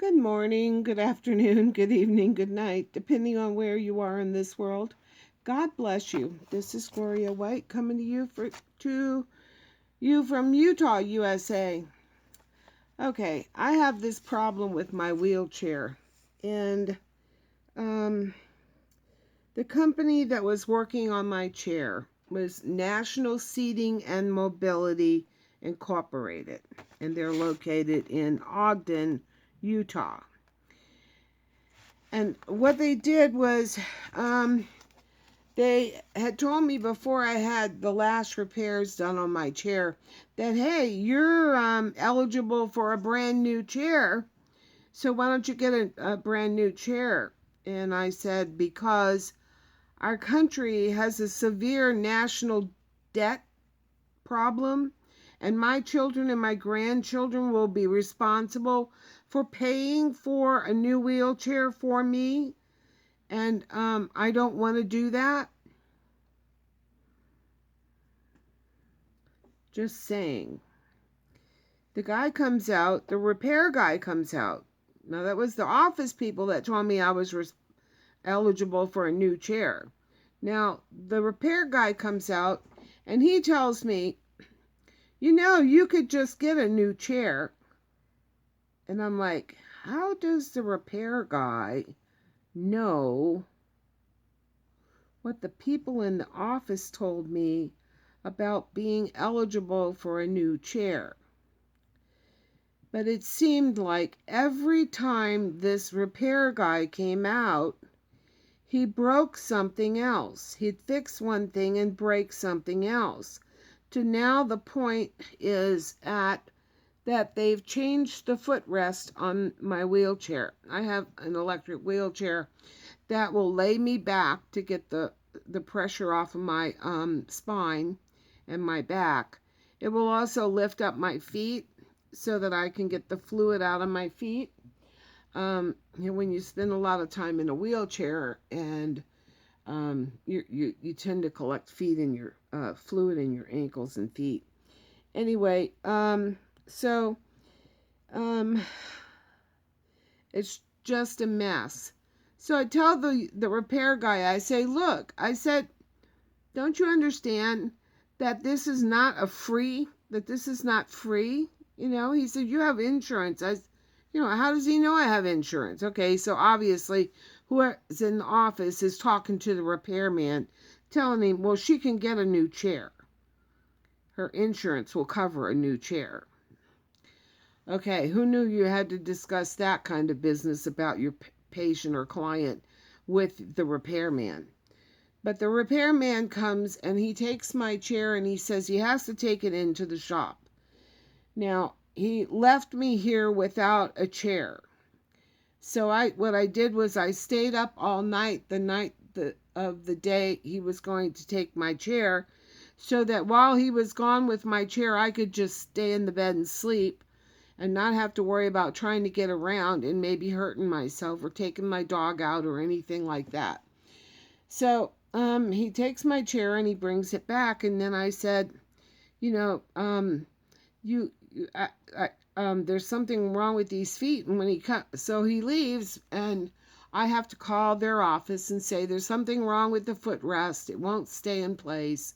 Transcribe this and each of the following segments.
Good morning, good afternoon, good evening, good night, depending on where you are in this world. God bless you. This is Gloria White coming to you from Utah, USA. Okay, I have this problem with my wheelchair, and um, the company that was working on my chair was National Seating and Mobility Incorporated, and they're located in Ogden, Utah. And what they did was, they had told me before I had the last repairs done on my chair that, hey, you're eligible for a brand new chair. So why don't you get a brand new chair? And I said, because our country has a severe national debt problem, and my children and my grandchildren will be responsible for paying for a new wheelchair for me. And I don't want to do that. Just saying. The guy comes out, the repair guy comes out. Now, that was the office people that told me I was eligible for a new chair. Now, the repair guy comes out and he tells me, you could just get a new chair. And I'm like, how does the repair guy know what the people in the office told me about being eligible for a new chair? But it seemed like every time this repair guy came out, he broke something else. He'd fix one thing and break something else. To now the point is that they've changed the footrest on my wheelchair. I have an electric wheelchair that will lay me back to get the pressure off of my spine and my back. It will also lift up my feet so that I can get the fluid out of my feet. When you spend a lot of time in a wheelchair and you tend to collect feet in your fluid in your ankles and feet. Anyway, so it's just a mess. So I tell the repair guy, I say, look, I said, don't you understand that this is not free? He said, you have insurance. How does he know I have insurance? Okay, so obviously whoever's in the office is talking to the repairman, telling him, well, she can get a new chair. Her insurance will cover a new chair. Okay, who knew you had to discuss that kind of business about your patient or client with the repairman? But the repairman comes and he takes my chair and he says he has to take it into the shop. Now, he left me here without a chair. So what I did was I stayed up all night, the night of the day he was going to take my chair, so that while he was gone with my chair, I could just stay in the bed and sleep and not have to worry about trying to get around and maybe hurting myself or taking my dog out or anything like that. So he takes my chair and he brings it back, and then I said, there's something wrong with these feet. And when so he leaves, and I have to call their office and say there's something wrong with the footrest. It won't stay in place.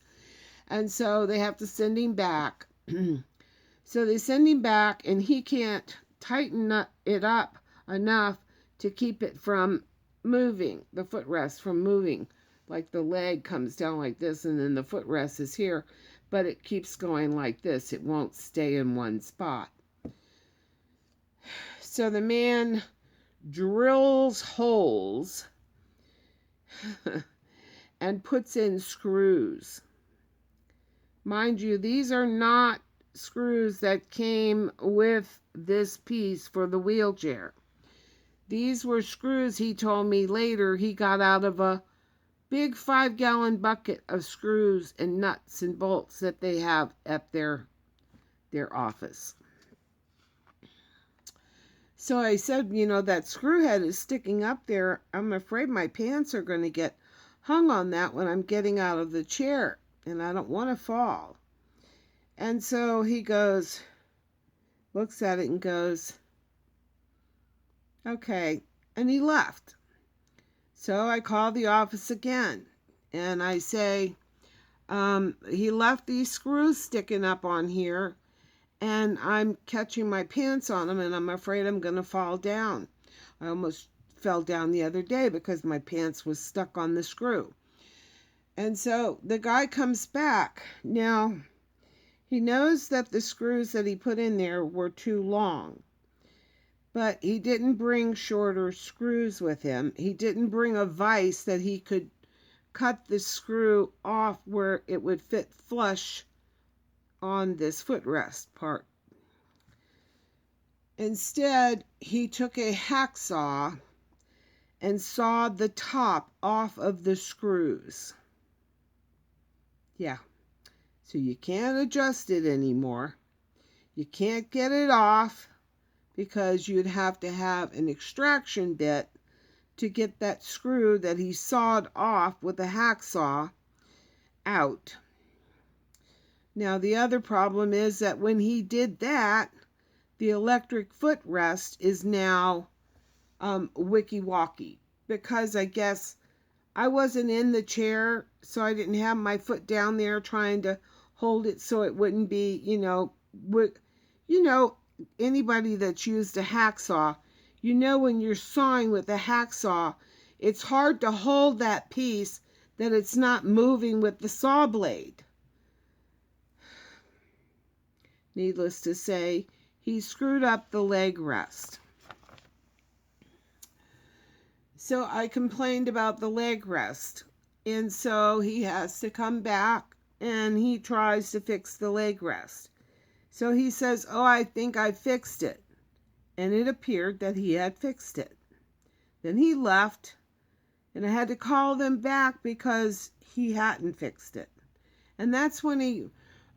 And so they have to send him back. So they send him back, and he can't tighten it up enough to keep it from moving, the footrest from moving. Like the leg comes down like this, and then the footrest is here, but it keeps going like this. It won't stay in one spot. So the man drills holes and puts in screws. Mind you, these are not screws that came with this piece for the wheelchair. These were screws, he told me later, he got out of a big 5-gallon bucket of screws and nuts and bolts that they have at their office. So I said, that screw head is sticking up there. I'm afraid my pants are going to get hung on that when I'm getting out of the chair, and I don't want to fall. And so he looks at it and goes, Okay, and he left. So I call the office again, and I say, he left these screws sticking up on here, and I'm catching my pants on them, and I'm afraid I'm going to fall down. I almost fell down the other day because my pants was stuck on the screw. And so the guy comes back. Now, he knows that the screws that he put in there were too long, but he didn't bring shorter screws with him. He didn't bring a vise that he could cut the screw off where it would fit flush on this footrest part. Instead, he took a hacksaw and sawed the top off of the screws. Yeah, so you can't adjust it anymore. You can't get it off because you'd have to have an extraction bit to get that screw that he sawed off with a hacksaw out. Now, the other problem is that when he did that, the electric footrest is now wicky-wacky, because I guess I wasn't in the chair, so I didn't have my foot down there trying to hold it so it wouldn't be, anybody that's used a hacksaw, when you're sawing with a hacksaw, it's hard to hold that piece that it's not moving with the saw blade. Needless to say, he screwed up the leg rest. So I complained about the leg rest, and so he has to come back and he tries to fix the leg rest. So he says, "Oh, I think I fixed it." And it appeared that he had fixed it. Then he left, and I had to call them back because he hadn't fixed it. And that's when he,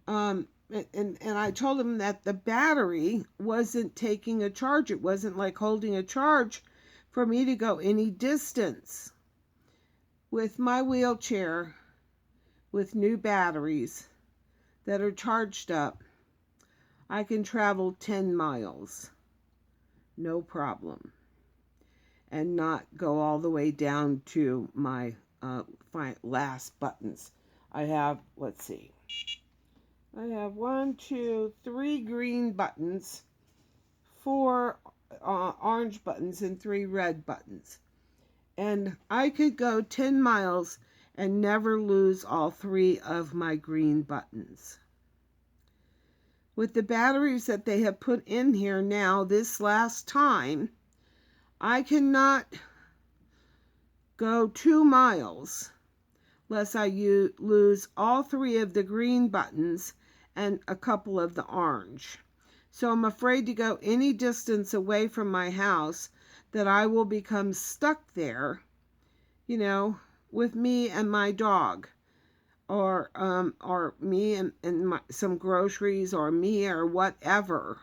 and I told him that the battery wasn't taking a charge. It wasn't like holding a charge for me to go any distance. With my wheelchair, with new batteries that are charged up, I can travel 10 miles, no problem, and not go all the way down to my last buttons. I have, let's see, I have 1, 2, 3 green buttons, 4 orange buttons, and 3 red buttons. And I could go 10 miles and never lose all 3 of my green buttons. With the batteries that they have put in here now, this last time, I cannot go 2 miles lest I lose all 3 of the green buttons and a couple of the orange. So I'm afraid to go any distance away from my house that I will become stuck there, with me and my dog, or me and some groceries, or me or whatever,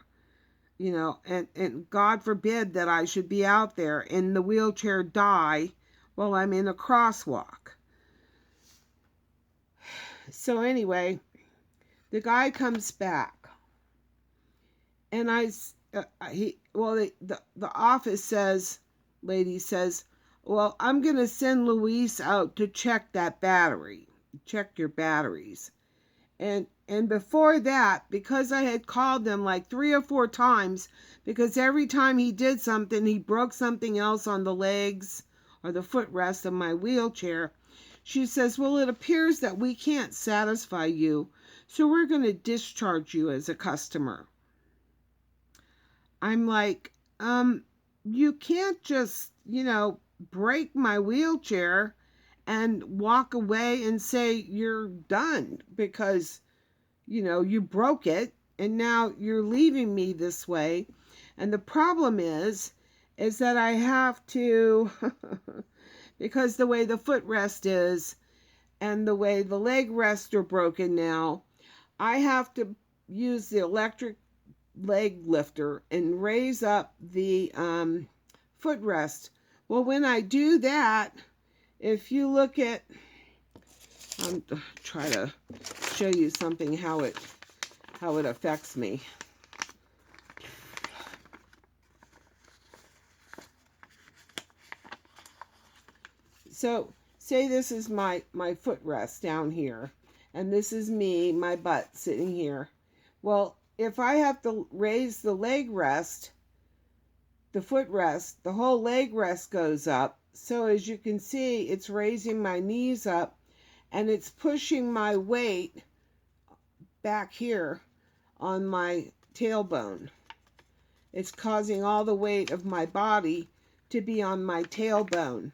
and God forbid that I should be out there in the wheelchair die while I'm in a crosswalk. So anyway, the guy comes back, and the office lady says, "Well, I'm going to send Luis out to check that battery, check your batteries." And before that, because I had called them like 3 or 4 times, because every time he did something, he broke something else on the legs or the footrest of my wheelchair, she says, "Well, it appears that we can't satisfy you, so we're going to discharge you as a customer." I'm like, you can't just, break my wheelchair and walk away and say you're done because, you broke it and now you're leaving me this way. And the problem is that I have to, because the way the footrest is and the way the leg rests are broken now, I have to use the electric leg lifter and raise up the footrest. Well, when I do that, if you look at, I'm try to show you something how it affects me. So say this is my footrest down here, and this is me, my butt sitting here. Well, if I have to raise the leg rest, the footrest, the whole leg rest goes up. So as you can see, it's raising my knees up, and it's pushing my weight back here on my tailbone. It's causing all the weight of my body to be on my tailbone.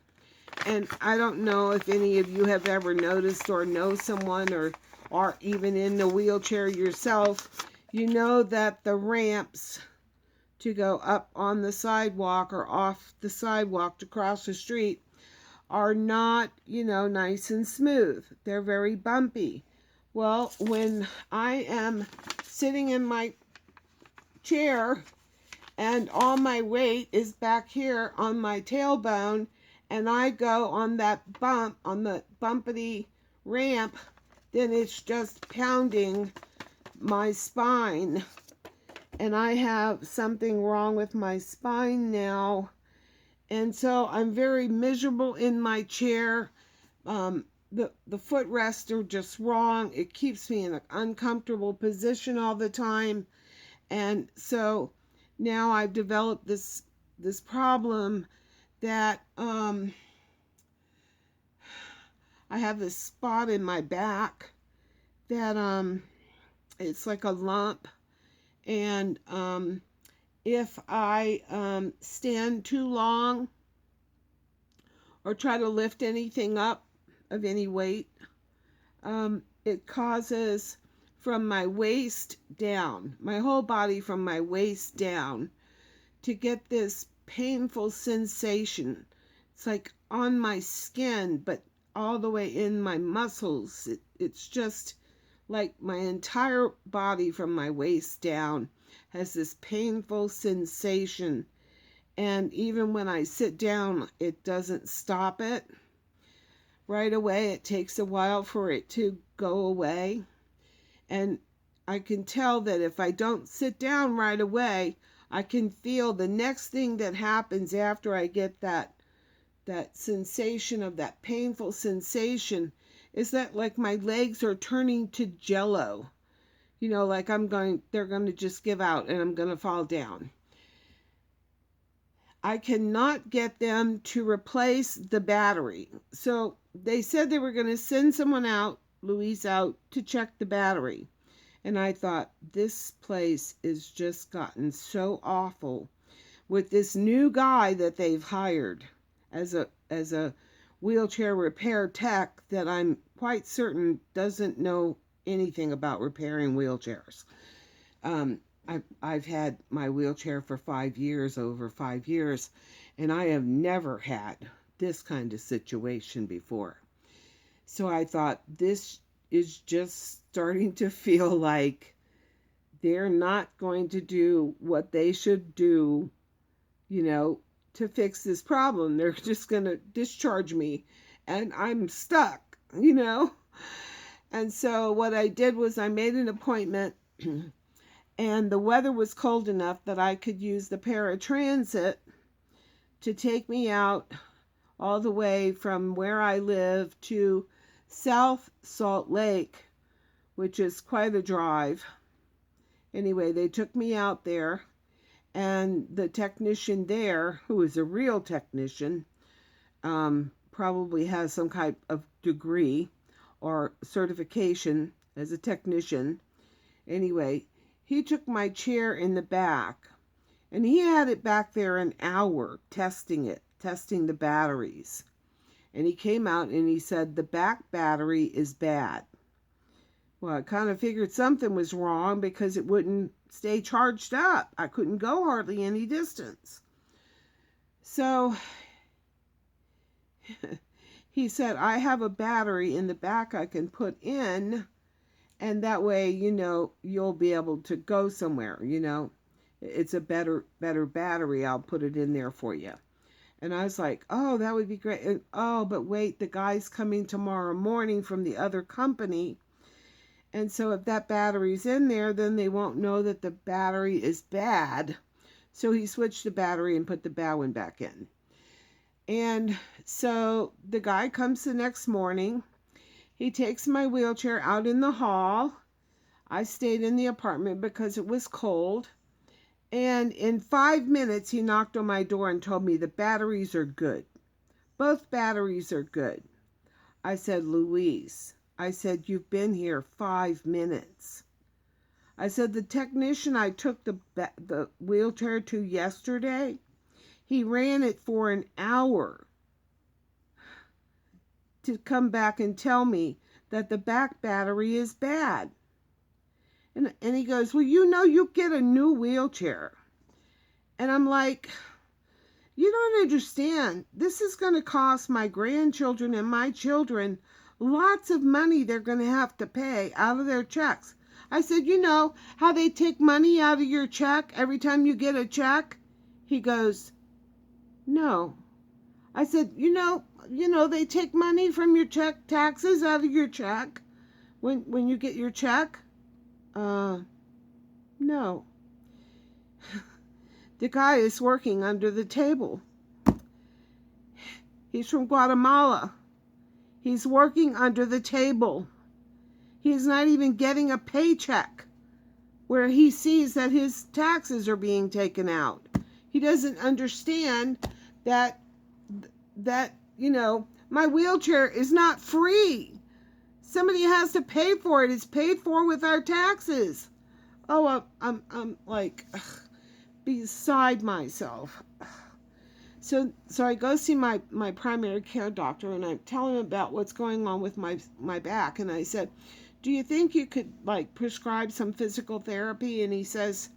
And I don't know if any of you have ever noticed or know someone or are even in the wheelchair yourself. You know that the ramps to go up on the sidewalk or off the sidewalk to cross the street are not, nice and smooth. They're very bumpy. Well, when I am sitting in my chair and all my weight is back here on my tailbone, and I go on that bump, on the bumpity ramp, then it's just pounding my spine. And I have something wrong with my spine now. And so I'm very miserable in my chair. The footrests are just wrong. It keeps me in an uncomfortable position all the time. And so now I've developed this problem that I have this spot in my back that it's like a lump, and if I stand too long or try to lift anything up of any weight, it causes from my waist down, my whole body from my waist down, to get this painful sensation. It's like on my skin, but all the way in my muscles. It's just like my entire body from my waist down has this painful sensation. And even when I sit down, it doesn't stop it right away. It takes a while for it to go away. And I can tell that if I don't sit down right away, I can feel the next thing that happens after I get that sensation of that painful sensation is that like my legs are turning to jello. Like they're going to just give out and I'm going to fall down. I cannot get them to replace the battery. So they said they were going to send someone out, Louise out, to check the battery. And I thought, this place is just gotten so awful with this new guy that they've hired as a wheelchair repair tech that I'm quite certain doesn't know anything about repairing wheelchairs. I've had my wheelchair for over 5 years, and I have never had this kind of situation before. So I thought, this is just starting to feel like they're not going to do what they should do, to fix this problem. They're just going to discharge me, and I'm stuck, And so what I did was I made an appointment, and the weather was cold enough that I could use the paratransit to take me out all the way from where I live to South Salt Lake, which is quite a drive. Anyway, they took me out there, and the technician there, who is a real technician, probably has some kind of degree or certification as a technician. Anyway, he took my chair in the back, and he had it back there an hour testing the batteries. And he came out and he said, the back battery is bad. Well, I kind of figured something was wrong because it wouldn't stay charged up. I couldn't go hardly any distance. So he said, I have a battery in the back I can put in, and that way, you'll be able to go somewhere, It's a better battery. I'll put it in there for you. And I was like, oh, that would be great. And, oh, but wait, the guy's coming tomorrow morning from the other company. And so if that battery's in there, then they won't know that the battery is bad. So he switched the battery and put the bad one back in. And so the guy comes the next morning. He takes my wheelchair out in the hall. I stayed in the apartment because it was cold. And in 5 minutes, he knocked on my door and told me the batteries are good. Both batteries are good. I said, Louise, I said, you've been here 5 minutes. I said, the technician I took the wheelchair to yesterday, he ran it for an hour to come back and tell me that the back battery is bad. And he goes, well, you get a new wheelchair. And I'm like, you don't understand. This is going to cost my grandchildren and my children lots of money they're going to have to pay out of their checks. I said, you know how they take money out of your check every time you get a check? He goes, no. I said, you know, they take money from your check, taxes out of your check when you get your check? No. The guy is working under the table. He's from Guatemala. He's working under the table. He's not even getting a paycheck where he sees that his taxes are being taken out. He doesn't understand that my wheelchair is not free. Somebody has to pay for it. It's paid for with our taxes. Oh, I'm like beside myself. So I go see my primary care doctor, and I tell him about what's going on with my back. And I said, do you think you could like prescribe some physical therapy? And he says,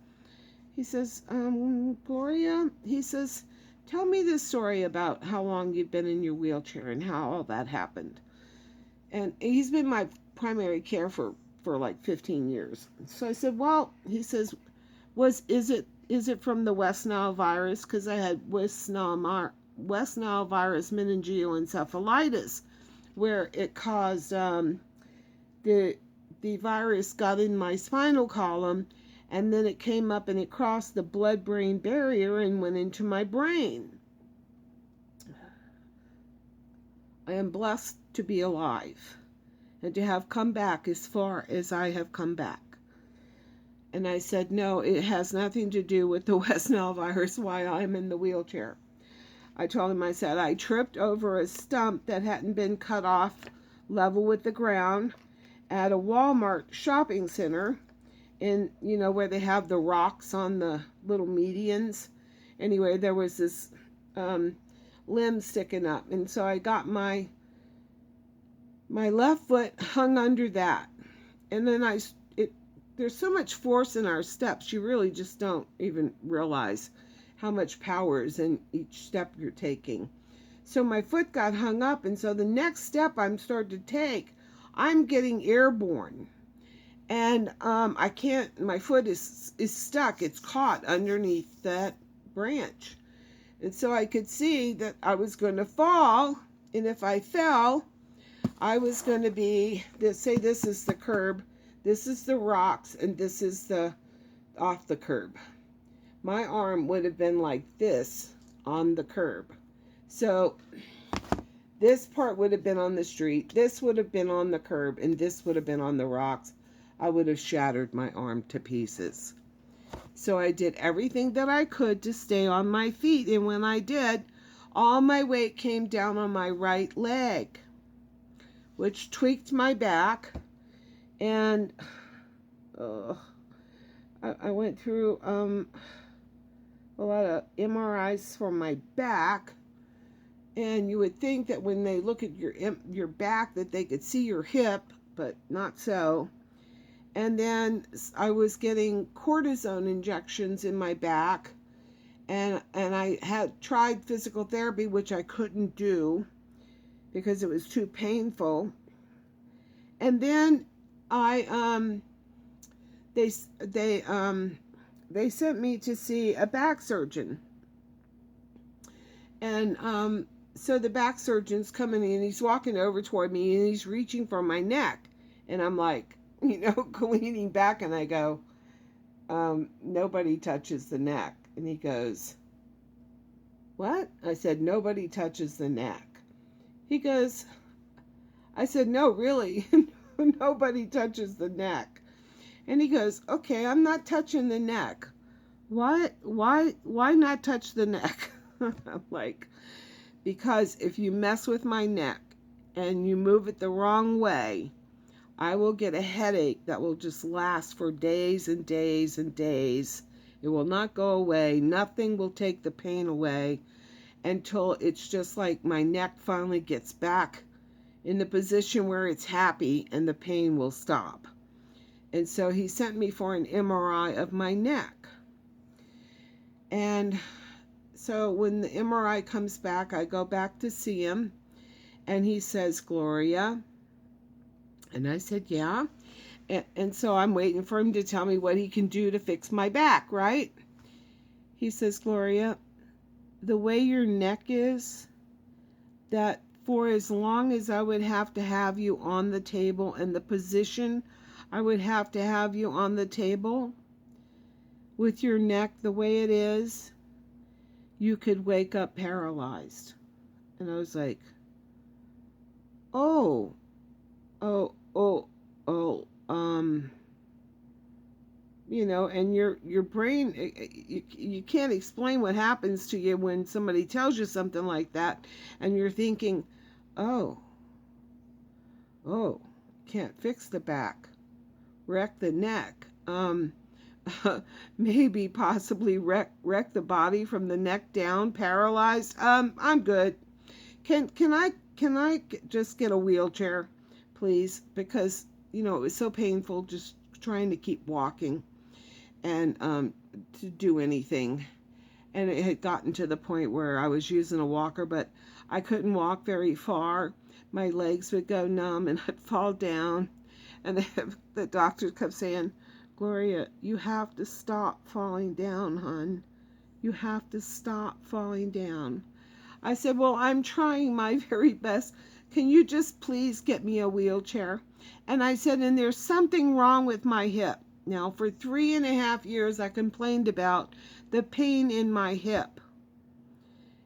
Gloria, he says, tell me this story about how long you've been in your wheelchair and how all that happened. And he's been my primary care for like 15 years. So I said, well, he says, is it from the West Nile virus? Because I had West Nile virus meningioencephalitis, where it caused the virus got in my spinal column, and then it came up and it crossed the blood-brain barrier and went into my brain. I am blessed to be alive and to have come back as far as I have come back. And I said, no, it has nothing to do with the West Nile virus, why I'm in the wheelchair. I told him, I said, I tripped over a stump that hadn't been cut off level with the ground at a Walmart shopping center, in, where they have the rocks on the little medians. Anyway, there was this limb sticking up, and so I got my left foot hung under that, and then there's so much force in our steps, you really just don't even realize how much power is in each step you're taking. So my foot got hung up, and so the next step I'm starting to take, I'm getting airborne. And I can't, my foot is stuck. It's caught underneath that branch. And so I could see that I was going to fall. And if I fell, I was going to be, say this is the curb, this is the rocks, and this is off the curb. My arm would have been like this on the curb. So this part would have been on the street, this would have been on the curb, and this would have been on the rocks. I would have shattered my arm to pieces. So I did everything that I could to stay on my feet, and when I did, all my weight came down on my right leg, which tweaked my back. And I went through a lot of MRIs for my back, and you would think that when they look at your back that they could see your hip, but not so. And then I was getting cortisone injections in my back, and I had tried physical therapy, which I couldn't do because it was too painful. And then they sent me to see a back surgeon, and so the back surgeon's coming in, and he's walking over toward me, and he's reaching for my neck, and I'm like, leaning back, and I go, nobody touches the neck. And he goes, What? I said, nobody touches the neck. He goes, I said, no, really, nobody touches the neck. And he goes, okay, I'm not touching the neck. Why not touch the neck? I'm like, because if you mess with my neck and you move it the wrong way, I will get a headache that will just last for days and days and days. It will not go away. Nothing will take the pain away until it's just like my neck finally gets back in the position where it's happy and the pain will stop. And so he sent me for an MRI of my neck. And so when the MRI comes back, I go back to see him. And he says, Gloria. And I said, yeah. And so I'm waiting for him to tell me what he can do to fix my back, right? He says, Gloria, the way your neck is, that for as long as I would have to have you on the table and the position I would have to have you on the table, with your neck the way it is, you could wake up paralyzed. And I was like, oh, you know, and your brain, you can't explain what happens to you when somebody tells you something like that, and you're thinking, oh, can't fix the back, wreck the neck, maybe possibly wreck the body from the neck down, paralyzed. I'm good. Can I just get a wheelchair, please? Because, you know, it was so painful just trying to keep walking and to do anything. And it had gotten to the point where I was using a walker, but I couldn't walk very far. My legs would go numb and I'd fall down. And the doctor kept saying, Gloria, you have to stop falling down, hon. You have to stop falling down. I said, well, I'm trying my very best. Can you just please get me a wheelchair? And I said, and there's something wrong with my hip. Now, for 3.5 years, I complained about the pain in my hip.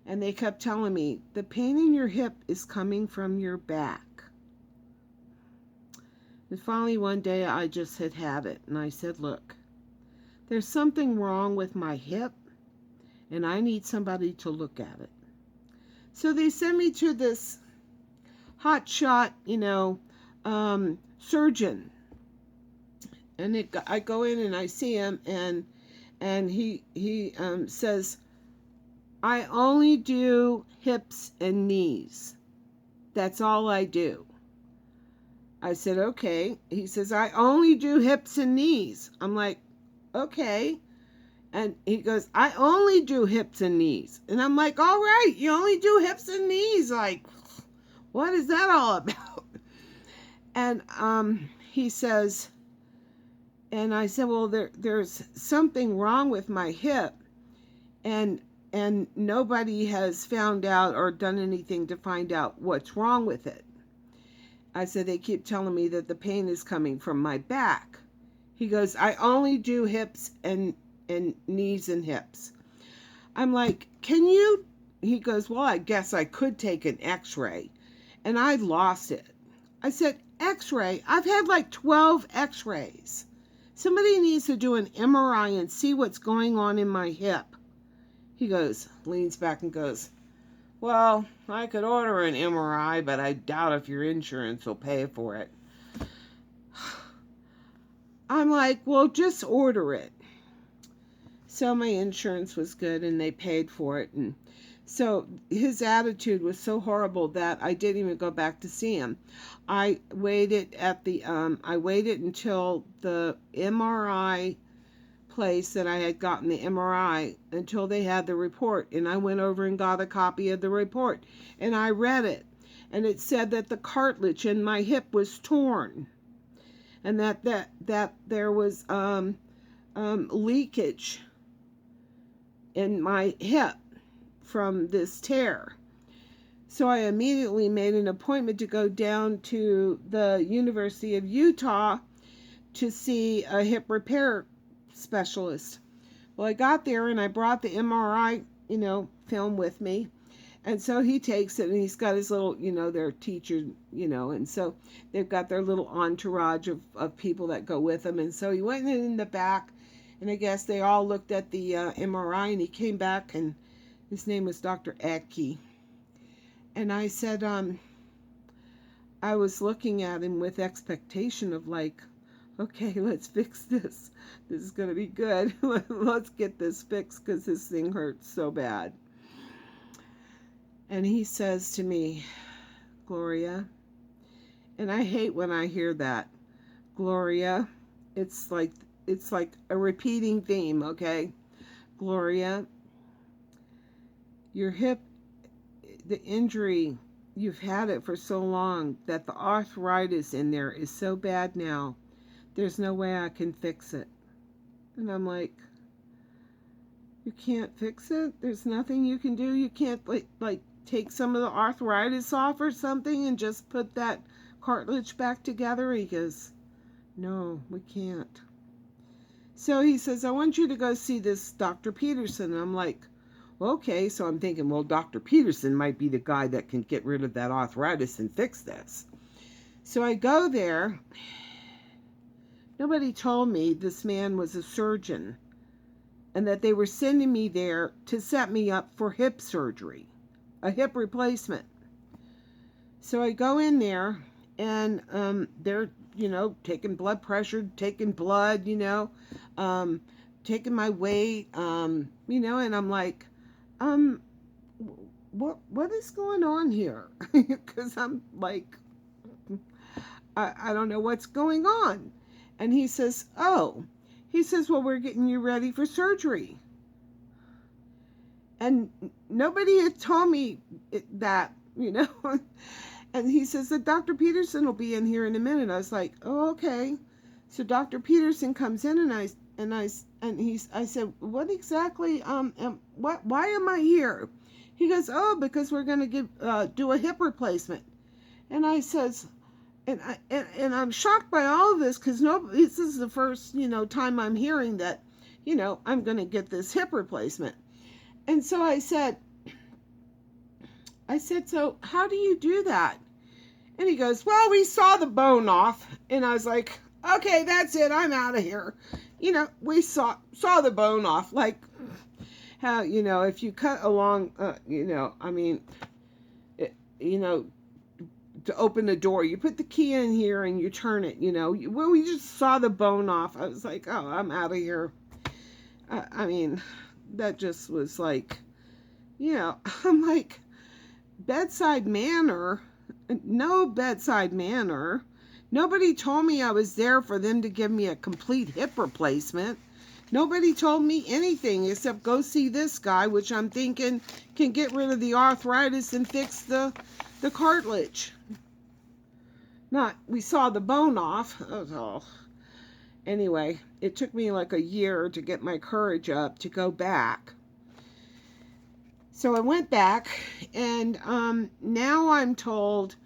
And they kept telling me, the pain in your hip is coming from your back. And finally, one day, I just had it. And I said, look, there's something wrong with my hip, and I need somebody to look at it. So they send me to this hotshot, surgeon. And I go in and I see him, and he says, I only do hips and knees. That's all I do. I said, okay. He says, I only do hips and knees. I'm like, okay. And he goes, I only do hips and knees. And I'm like, all right, you only do hips and knees. Like, what is that all about? And he says, and I said, well, there's something wrong with my hip. And nobody has found out or done anything to find out what's wrong with it. I said, they keep telling me that the pain is coming from my back. He goes, I only do hips and knees and hips. I'm like, can you? He goes, well, I guess I could take an x-ray. And I lost it. I said, x-ray? I've had like 12 x-rays. Somebody needs to do an MRI and see what's going on in my hip. He goes, leans back and goes, well, I could order an MRI, but I doubt if your insurance will pay for it. I'm like, well, just order it. So my insurance was good and they paid for it. And so his attitude was so horrible that I didn't even go back to see him. I waited until the MRI place that I had gotten the MRI until they had the report, and I went over and got a copy of the report and I read it, and it said that the cartilage in my hip was torn and that there was leakage in my hip from this tear. So I immediately made an appointment to go down to the University of Utah to see a hip repair specialist. Well, I got there and I brought the MRI film with me. And so he takes it, and he's got his little, their teacher, and so they've got their little entourage of people that go with them. And so he went in the back, and I guess they all looked at the MRI, and he came back, and his name was Dr. Adke. And I said, I was looking at him with expectation of like, okay, let's fix this. This is going to be good. Let's get this fixed because this thing hurts so bad. And he says to me, Gloria, and I hate when I hear that, Gloria, it's like a repeating theme, okay? Gloria, your hip, the injury, you've had it for so long that the arthritis in there is so bad now, there's no way I can fix it. And I'm like, you can't fix it? There's nothing you can do? You can't like take some of the arthritis off or something and just put that cartilage back together? He goes, no, we can't. So he says, I want you to go see this Dr. Peterson. And I'm like, well, okay. So I'm thinking, well, Dr. Peterson might be the guy that can get rid of that arthritis and fix this. So I go there. Nobody told me this man was a surgeon and that they were sending me there to set me up for hip surgery, a hip replacement. So I go in there, and they're, taking blood pressure, taking blood, taking my weight, and I'm like, what is going on here? Because I'm like, I don't know what's going on. And he says, well, we're getting you ready for surgery. And nobody had told me that, And he says that Dr. Peterson will be in here in a minute. I was like, oh, okay. So Dr. Peterson comes in, and I said, what exactly, why am I here? He goes, oh, because we're going to do a hip replacement. And I says, and I'm shocked by all of this, because this is the first, time I'm hearing that, I'm going to get this hip replacement. And so I said, so how do you do that? And he goes, well, we saw the bone off. And I was like, okay, that's it. I'm out of here. We saw the bone off. Like how, if you cut along, to open the door, you put the key in here and you turn it, well, we just saw the bone off. I was like, oh, I'm out of here. That just was like, I'm like, bedside manner, no bedside manner. Nobody told me I was there for them to give me a complete hip replacement. Nobody told me anything except go see this guy, which I'm thinking can get rid of the arthritis and fix the cartilage. Not, we saw the bone off. Oh. Anyway, it took me like a year to get my courage up to go back. So I went back, and now I'm told,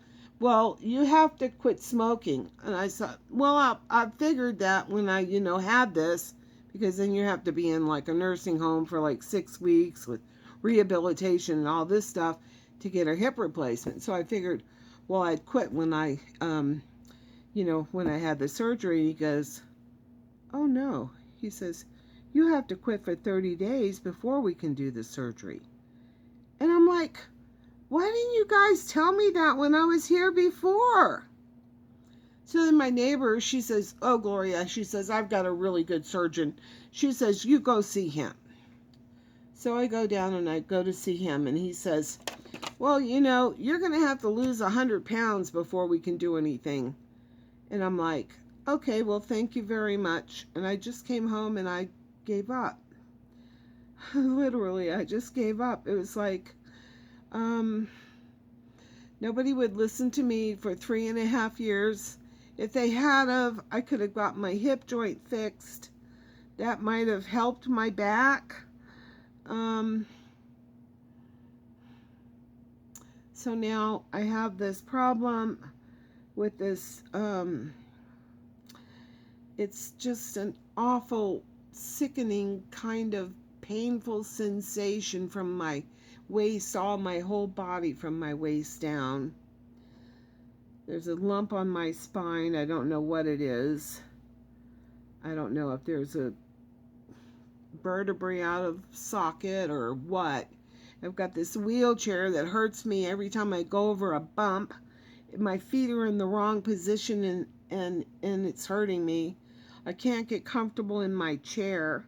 well, you have to quit smoking. And I thought, well, I figured that when I, had this, because then you have to be in like a nursing home for like 6 weeks with rehabilitation and all this stuff to get a hip replacement. So I figured, well, I'd quit when I, when I had the surgery. He goes, oh no. He says, you have to quit for 30 days before we can do the surgery. And I'm like, why didn't you guys tell me that when I was here before? So then my neighbor, she says, oh, Gloria, she says, I've got a really good surgeon. She says, you go see him. So I go down and I go to see him, and he says, well, you're going to have to lose 100 pounds before we can do anything. And I'm like, okay, well, thank you very much. And I just came home and I gave up. Literally, I just gave up. It was like, nobody would listen to me for 3.5 years. If they had of, I could have got my hip joint fixed. That might have helped my back. So now I have this problem with this, it's just an awful, sickening kind of painful sensation from my waist, all my whole body from my waist down. There's a lump on my spine. I don't know what it is. I don't know if there's a vertebrae out of socket or what. I've got this wheelchair that hurts me every time I go over a bump. My feet are in the wrong position and it's hurting me. I can't get comfortable in my chair.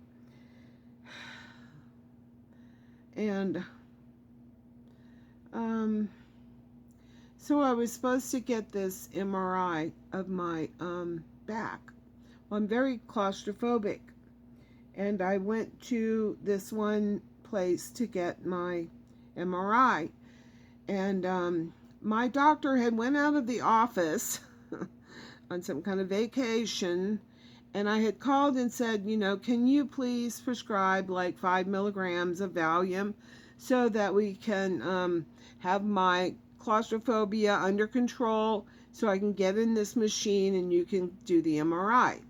And so I was supposed to get this MRI of my back. Well, I'm very claustrophobic, and I went to this one place to get my MRI, and my doctor had went out of the office on some kind of vacation, and I had called and said, can you please prescribe like 5 milligrams of Valium so that we can have my claustrophobia under control so I can get in this machine and you can do the MRI.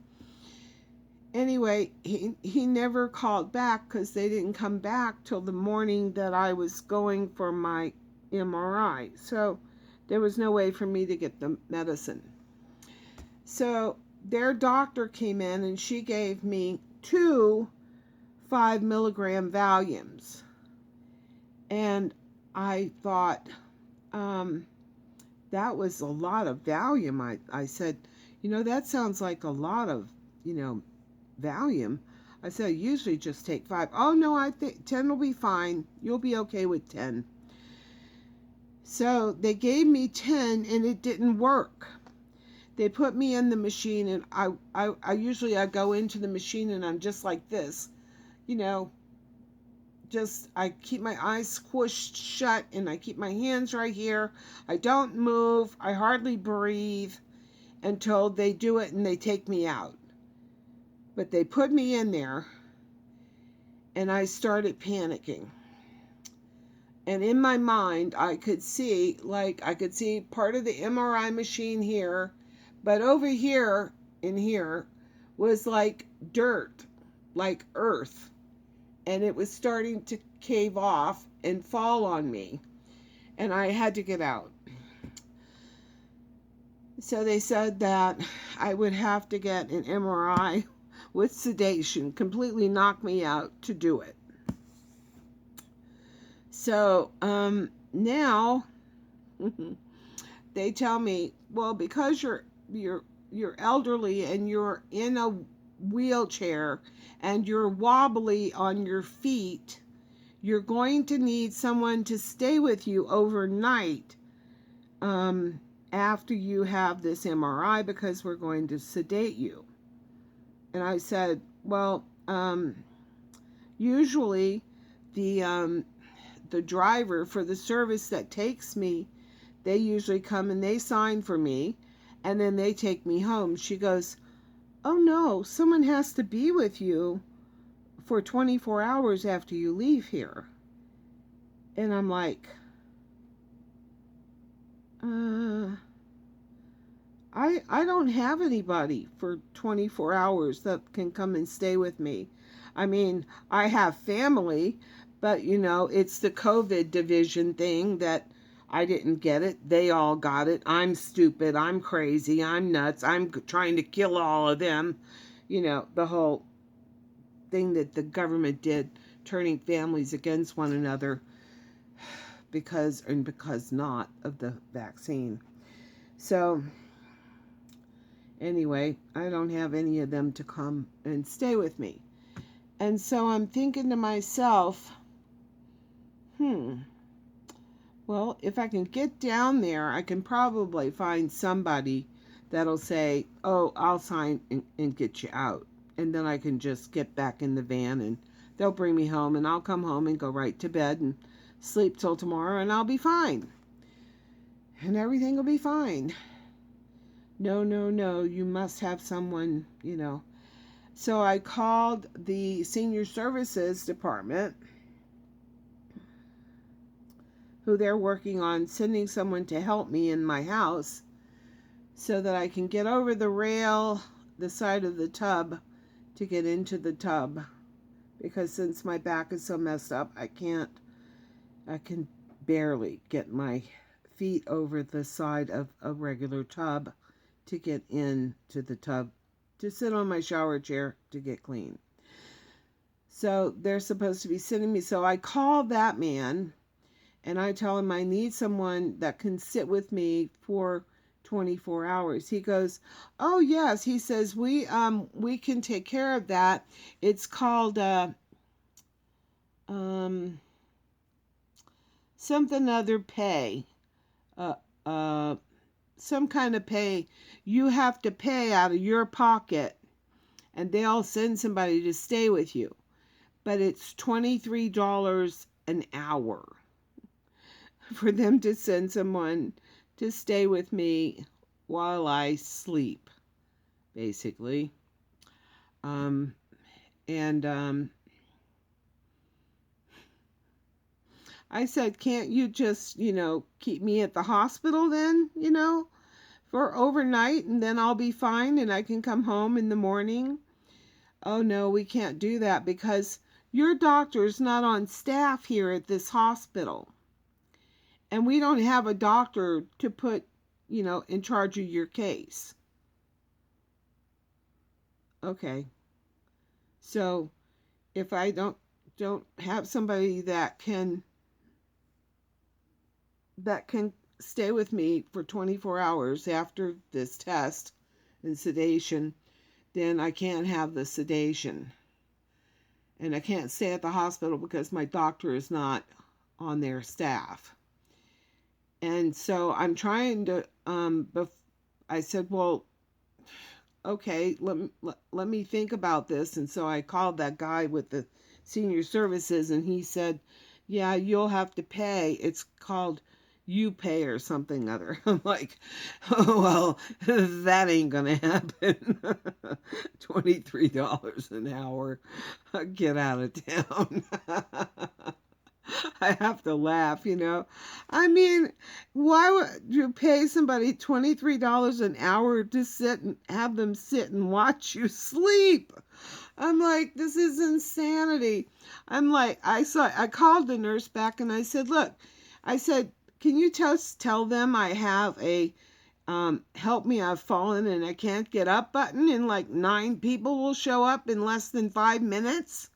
Anyway, he never called back because they didn't come back till the morning that I was going for my MRI. So there was no way for me to get the medicine. So their doctor came in and she gave me 2 5 milligram Valiums. And I thought, that was a lot of Valium. I said, that sounds like a lot of, Valium. I said, I usually just take 5. Oh, no, I think 10 will be fine. You'll be okay with 10. So they gave me 10 and it didn't work. They put me in the machine and I usually go into the machine and I'm just like this, I keep my eyes squished shut and I keep my hands right here. I don't move. I hardly breathe until they do it and they take me out. But they put me in there and I started panicking. And in my mind, I could see part of the MRI machine here, but over here, in here, was like dirt, like earth. And it was starting to cave off and fall on me. And I had to get out. So they said that I would have to get an MRI with sedation, completely knock me out to do it. So now they tell me, well, because you're elderly and you're in a wheelchair and you're wobbly on your feet, you're going to need someone to stay with you overnight after you have this MRI because we're going to sedate you. And I said, well, usually the driver for the service that takes me, they usually come and they sign for me and then they take me home. She goes, oh no, someone has to be with you for 24 hours after you leave here. And I'm like, I don't have anybody for 24 hours that can come and stay with me. I mean, I have family, but it's the COVID division thing that I didn't get it. They all got it. I'm stupid. I'm crazy. I'm nuts. I'm trying to kill all of them. The whole thing that the government did, turning families against one another because not of the vaccine. So anyway, I don't have any of them to come and stay with me. And so I'm thinking to myself, well, if I can get down there, I can probably find somebody that'll say, oh, I'll sign and get you out. And then I can just get back in the van and they'll bring me home and I'll come home and go right to bed and sleep till tomorrow and I'll be fine. And everything will be fine. No, you must have someone, So I called the senior services department, who they're working on sending someone to help me in my house so that I can get over the rail, the side of the tub, to get into the tub because since my back is so messed up, I can barely get my feet over the side of a regular tub to get into the tub to sit on my shower chair to get clean. So they're supposed to be sending me. So I call that man and I tell him I need someone that can sit with me for 24 hours. He goes, "Oh yes." He says, we can take care of that. It's called something other pay. Uh some kind of pay. You have to pay out of your pocket and they'll send somebody to stay with you. But it's $23 an hour for them to send someone to stay with me while I sleep, basically. And I said, can't you just, keep me at the hospital then, for overnight and then I'll be fine and I can come home in the morning? Oh no, we can't do that because your doctor's not on staff here at this hospital. And we don't have a doctor to put, in charge of your case. Okay. So if I don't have somebody that can stay with me for 24 hours after this test and sedation, then I can't have the sedation. And I can't stay at the hospital because my doctor is not on their staff. And so I'm trying to, I said, well, okay, let me think about this. And so I called that guy with the senior services and he said, yeah, you'll have to pay. It's called U-Pay or something other. I'm like, oh, well, that ain't gonna happen. $23 an hour. Get out of town. I have to laugh, I mean, why would you pay somebody $23 an hour to sit and have them sit and watch you sleep? I'm like, this is insanity. I'm like, I called the nurse back and I said, look, can you just tell them I have a help me, I've fallen and I can't get up button and like 9 people will show up in less than 5 minutes?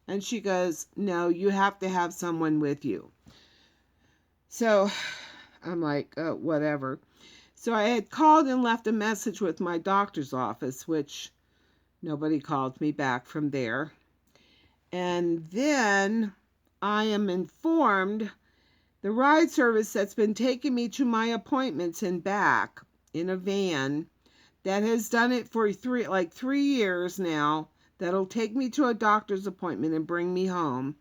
And she goes, no, you have to have someone with you. So I'm like, oh, whatever. So I had called and left a message with my doctor's office, which nobody called me back from there. And then I am informed the ride service that's been taking me to my appointments and back in a van that has done it for 3 years now, that'll take me to a doctor's appointment and bring me home,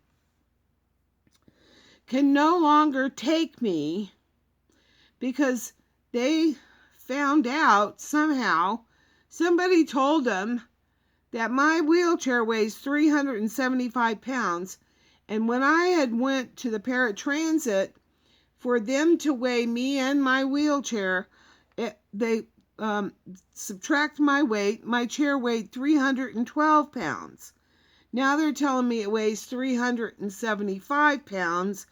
can no longer take me because they found out somehow, somebody told them that my wheelchair weighs 375 pounds. And when I had went to the paratransit for them to weigh me and my wheelchair, they subtract my weight. My chair weighed 312 pounds. Now they're telling me it weighs 375 pounds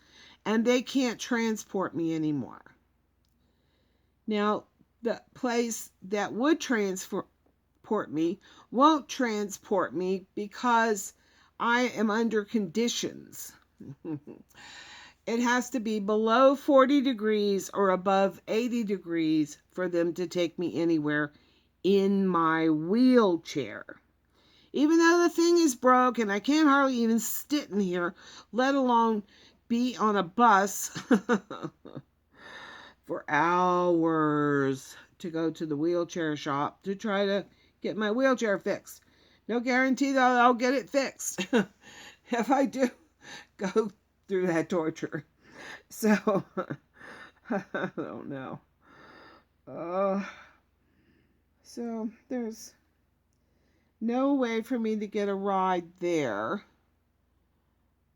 and they can't transport me anymore. Now, the place that would transport me won't transport me because I am under conditions. It has to be below 40 degrees or above 80 degrees for them to take me anywhere in my wheelchair. Even though the thing is broke and I can't hardly even sit in here, let alone be on a bus for hours to go to the wheelchair shop to try to get my wheelchair fixed. No guarantee that I'll get it fixed if I do go through that torture. So, I don't know. So, there's no way for me to get a ride there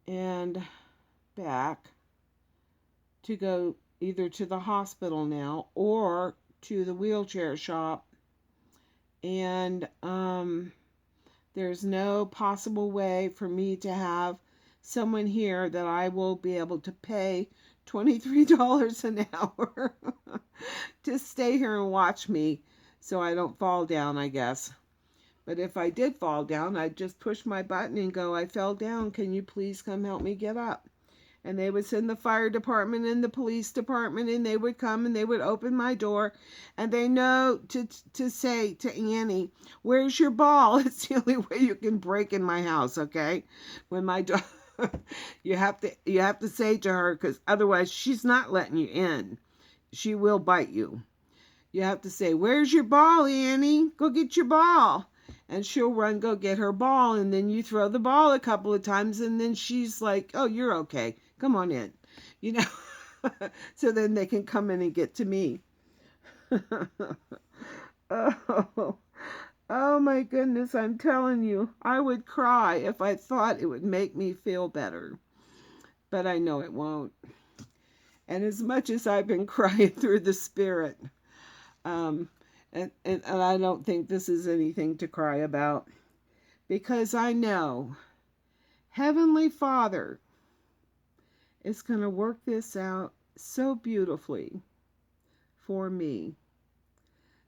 and back to go either to the hospital now or to the wheelchair shop. And There's no possible way for me to have someone here that I will be able to pay $23 an hour to stay here and watch me so I don't fall down, I guess. But if I did fall down, I'd just push my button and go, I fell down. Can you please come help me get up? And they would send the fire department and the police department, and they would come and they would open my door, and they know to say to Annie, where's your ball? It's the only way you can break in my house, okay? When my dog, you have to say to her, because otherwise she's not letting you in. She will bite you. You have to say, where's your ball, Annie? Go get your ball. And she'll run, go get her ball, and then you throw the ball a couple of times, and then she's like, oh, you're okay. Come on in. You know, so then they can come in and get to me. Oh, oh my goodness, I'm telling you, I would cry if I thought it would make me feel better. But I know it won't. And as much as I've been crying through the spirit, and I don't think this is anything to cry about, because I know Heavenly Father is going to work this out so beautifully for me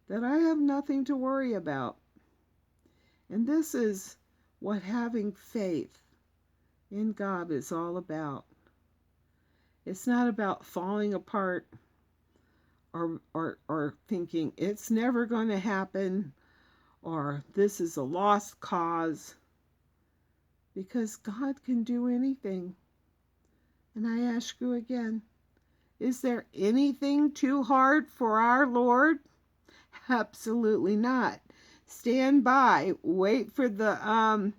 that I have nothing to worry about. And this is what having faith in God is all about. It's not about falling apart or thinking it's never going to happen or this is a lost cause, because God can do anything. And I ask you again, is there anything too hard for our Lord? Absolutely not. Stand by, wait for the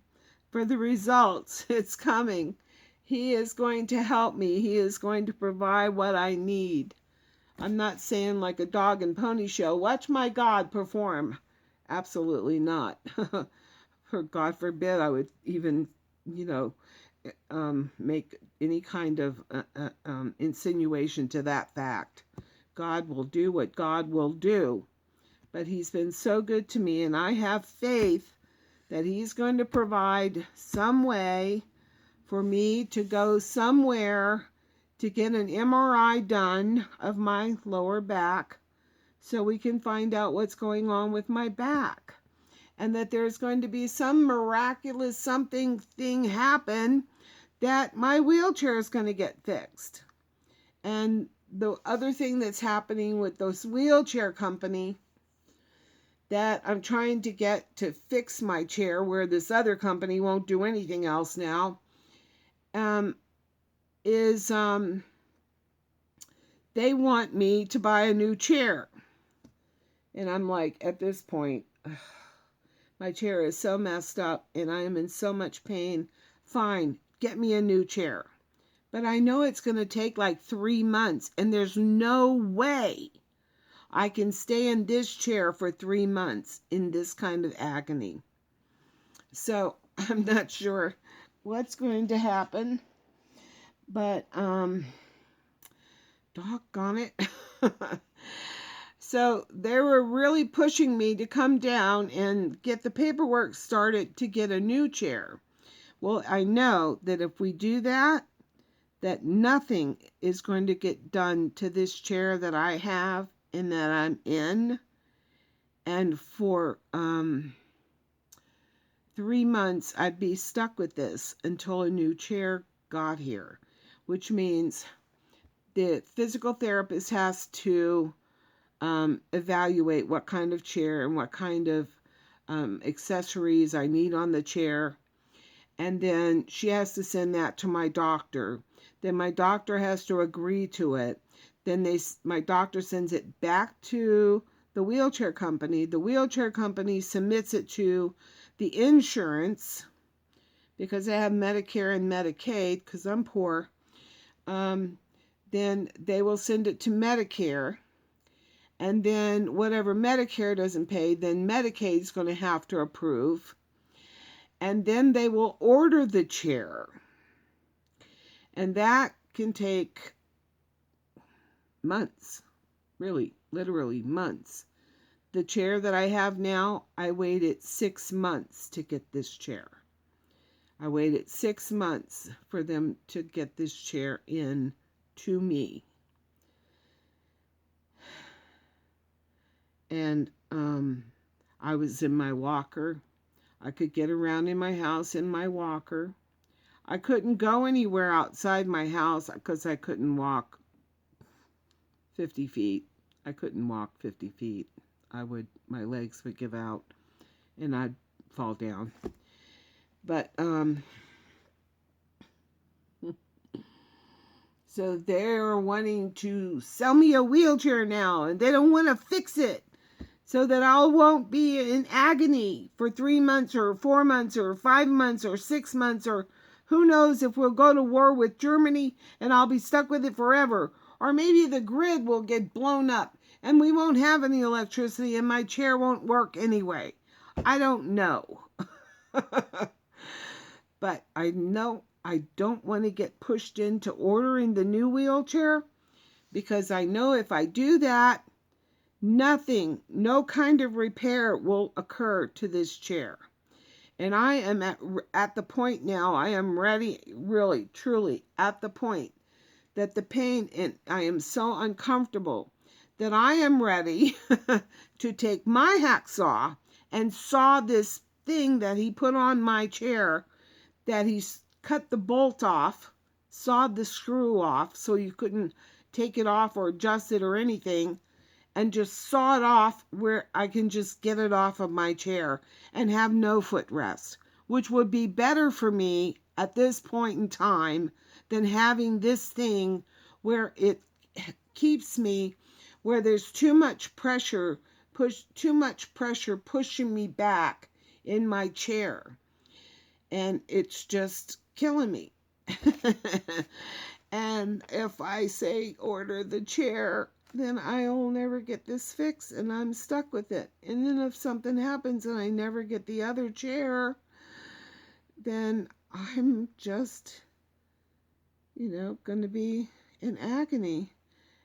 results. It's coming. He is going to help me. He is going to provide what I need. I'm not saying like a dog and pony show, watch my God perform. Absolutely not. For God forbid I would even, make any kind of insinuation to that fact. God will do what God will do. But He's been so good to me, and I have faith that He's going to provide some way for me to go somewhere to get an MRI done of my lower back so we can find out what's going on with my back. And that there's going to be some miraculous thing happen that my wheelchair is going to get fixed. And the other thing that's happening with this wheelchair company that I'm trying to get to fix my chair, where this other company won't do anything else now, is they want me to buy a new chair. And I'm like, at this point, my chair is so messed up and I am in so much pain. Fine, get me a new chair. But I know it's going to take like 3 months, and there's no way I can stay in this chair for 3 months in this kind of agony. So I'm not sure what's going to happen, but doggone it. So they were really pushing me to come down and get the paperwork started to get a new chair. Well, I know that if we do that nothing is going to get done to this chair that I have and that I'm in. And for 3 months, I'd be stuck with this until a new chair got here, which means the physical therapist has to evaluate what kind of chair and what kind of accessories I need on the chair. And then she has to send that to my doctor. Then my doctor has to agree to it. Then my doctor sends it back to the wheelchair company. The wheelchair company submits it to the insurance, because they have Medicare and Medicaid, because I'm poor. Then they will send it to Medicare. And then whatever Medicare doesn't pay, then Medicaid is going to have to approve. And then they will order the chair. And that can take months, really, literally months. the chair that I have now, I waited 6 months to get this chair. I waited 6 months for them to get this chair in to me. And I was in my walker. I could get around in my house in my walker. I couldn't go anywhere outside my house because I couldn't walk 50 feet. I couldn't walk 50 feet. My legs would give out and I'd fall down. But, so they're wanting to sell me a wheelchair now, and they don't want to fix it so that I won't be in agony for 3 months or 4 months or 5 months or 6 months, or who knows if we'll go to war with Germany and I'll be stuck with it forever. Or maybe the grid will get blown up and we won't have any electricity and my chair won't work anyway. I don't know. But I know I don't want to get pushed into ordering the new wheelchair, because I know if I do that, no kind of repair will occur to this chair. And I am at the point now, I am ready, really, truly at the point that the pain, and I am so uncomfortable that I am ready to take my hacksaw and saw this thing that he put on my chair, that he's cut the bolt off, sawed the screw off so you couldn't take it off or adjust it or anything, and just saw it off where I can just get it off of my chair and have no footrest, which would be better for me at this point in time than having this thing where it keeps me, where there's too much pressure pushing me back in my chair. And it's just killing me. And if I say order the chair, then I'll never get this fixed and I'm stuck with it. And then if something happens and I never get the other chair, then I'm just, going to be in agony.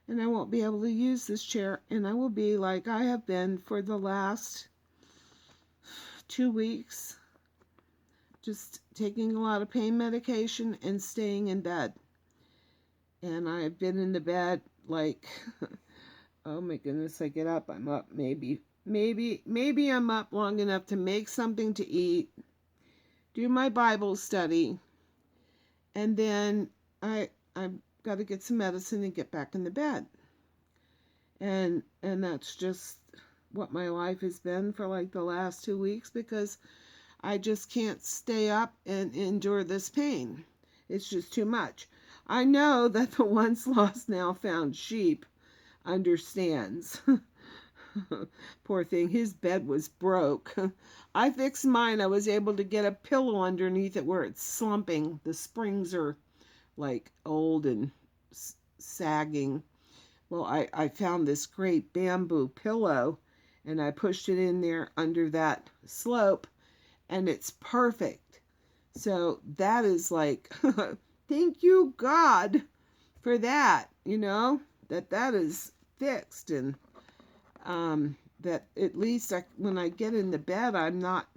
And I won't be able to use this chair. And I will be like I have been for the last 2 weeks. Just taking a lot of pain medication and staying in bed. And I've been in the bed like, oh my goodness, I get up, I'm up, maybe I'm up long enough to make something to eat, do my Bible study, and then I've got to get some medicine and get back in the bed. And that's just what my life has been for like the last 2 weeks, because I just can't stay up and endure this pain. It's just too much. I know that the once lost now found sheep understands. Poor thing, his bed was broke. I fixed mine. I was able to get a pillow underneath it where it's slumping. The springs are like old and sagging. Well, I found this great bamboo pillow and I pushed it in there under that slope, and it's perfect. So that is like, thank you, God, for that, that is fixed, and that at least when I get in the bed, I'm not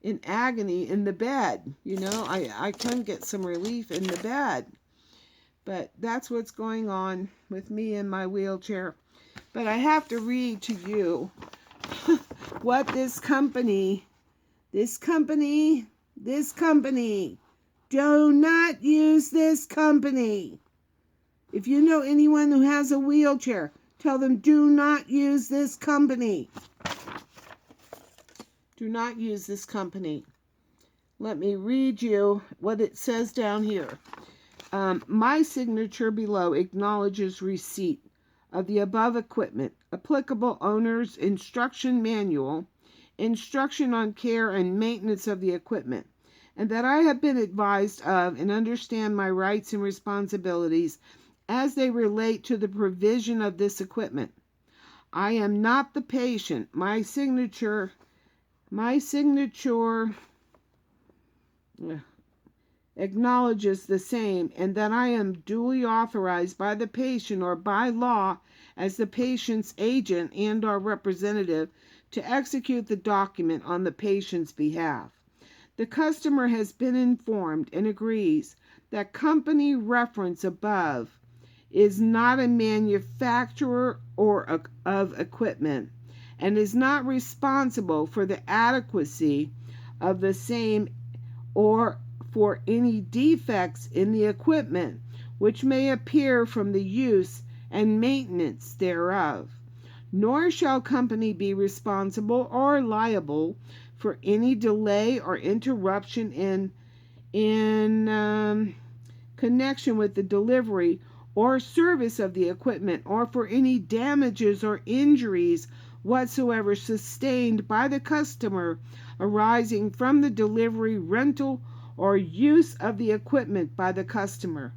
in agony in the bed. I can get some relief in the bed. But that's what's going on with me in my wheelchair. But I have to read to you what this company, do not use this company. If you know anyone who has a wheelchair, tell them do not use this company. Do not use this company. Let me read you what it says down here. My signature below acknowledges receipt of the above equipment, applicable owner's instruction manual, instruction on care and maintenance of the equipment, and that I have been advised of and understand my rights and responsibilities as they relate to the provision of this equipment. I am not the patient. My signature acknowledges the same, and that I am duly authorized by the patient or by law as the patient's agent and/or representative to execute the document on the patient's behalf. The customer has been informed and agrees that company reference above is not a manufacturer of equipment and is not responsible for the adequacy of the same or for any defects in the equipment which may appear from the use and maintenance thereof. Nor shall company be responsible or liable for any delay or interruption in connection with the delivery or service of the equipment, or for any damages or injuries whatsoever sustained by the customer arising from the delivery, rental, or use of the equipment by the customer.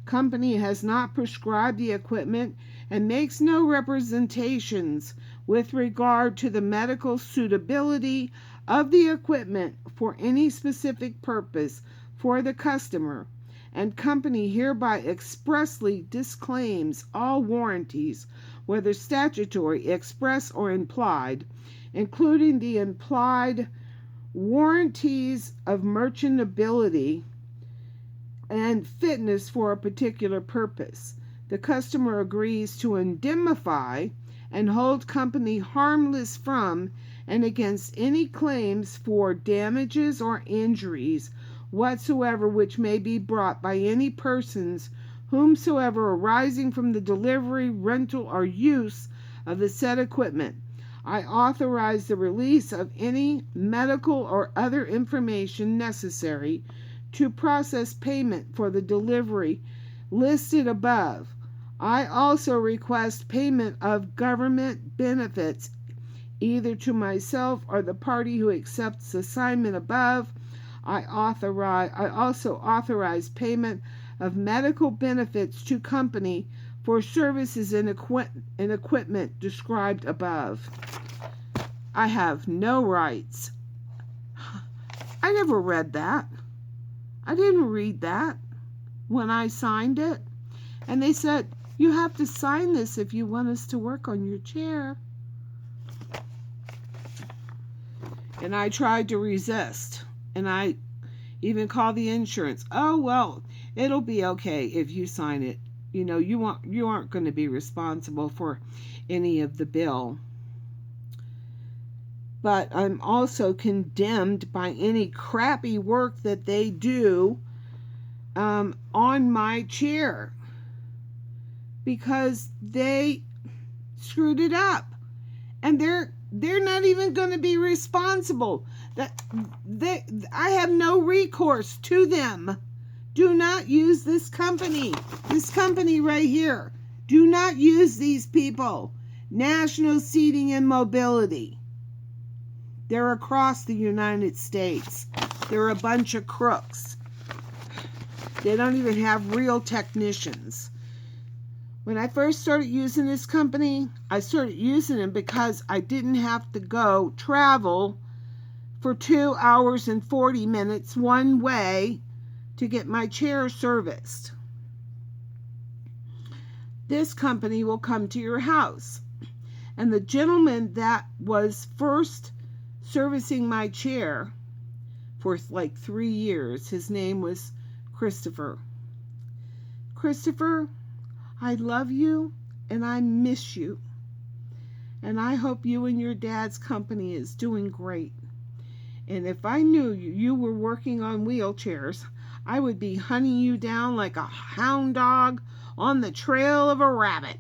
Company has not prescribed the equipment and makes no representations with regard to the medical suitability of the equipment for any specific purpose for the customer, and company hereby expressly disclaims all warranties, whether statutory, express, or implied, including the implied warranties of merchantability and fitness for a particular purpose. The customer agrees to indemnify and hold company harmless from and against any claims for damages or injuries whatsoever which may be brought by any persons whomsoever arising from the delivery, rental, or use of the said equipment. I authorize the release of any medical or other information necessary to process payment for the delivery listed above. I also request payment of government benefits either to myself or the party who accepts assignment above. I also authorize payment of medical benefits to company for services and equipment described above. I have no rights. I never read that. I didn't read that when I signed it. And they said, you have to sign this if you want us to work on your chair. And I tried to resist. And I even called the insurance. Oh, well, it'll be okay if you sign it. You know, you aren't going to be responsible for any of the bill. But I'm also condemned by any crappy work that they do on my chair, because they screwed it up, and they're not even going to be responsible. I have no recourse to them. Do not use this company right here. Do not use these people. National Seating and Mobility. They're across the United States. They're a bunch of crooks. They don't even have real technicians. When I first started using this company, I started using them because I didn't have to travel for 2 hours and 40 minutes one way to get my chair serviced. This company will come to your house. And the gentleman that was first servicing my chair for like 3 years, his name was Christopher. Christopher, I love you and I miss you. And I hope you and your dad's company is doing great. And if I knew you were working on wheelchairs, I would be hunting you down like a hound dog on the trail of a rabbit.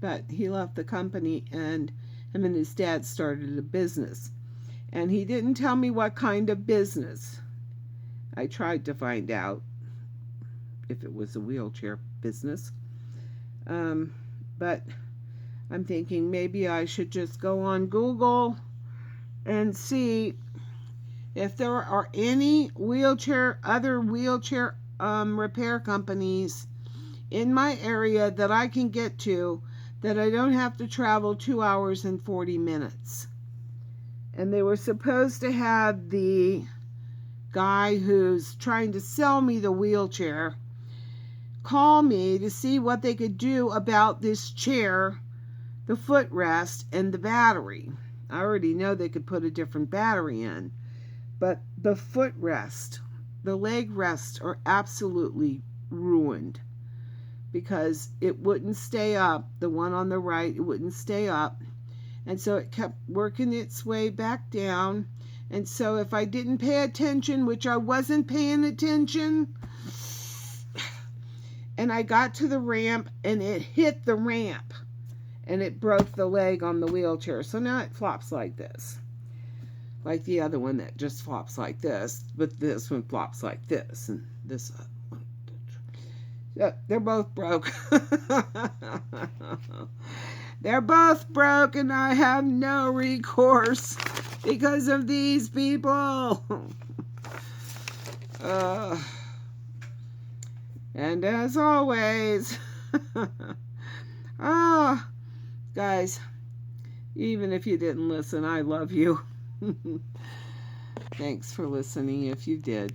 But he left the company, and him and his dad started a business. And he didn't tell me what kind of business. I tried to find out if it was a wheelchair business. But I'm thinking maybe I should just go on Google and see if there are any other wheelchair repair companies in my area that I can get to, that I don't have to travel 2 hours and 40 minutes. And they were supposed to have the guy who's trying to sell me the wheelchair call me to see what they could do about this chair, the footrest, and the battery. I already know they could put a different battery in, but the footrest, the leg rests are absolutely ruined because it wouldn't stay up. The one on the right, it wouldn't stay up. And so it kept working its way back down. And so if I didn't pay attention, which I wasn't paying attention, and I got to the ramp and it hit the ramp and it broke the leg on the wheelchair. So now it flops like this. Like the other one that just flops like this, but this one flops like this, and this one. They're both broke. They're both broke, and I have no recourse because of these people. And as always, guys, even if you didn't listen, I love you. Thanks for listening if you did.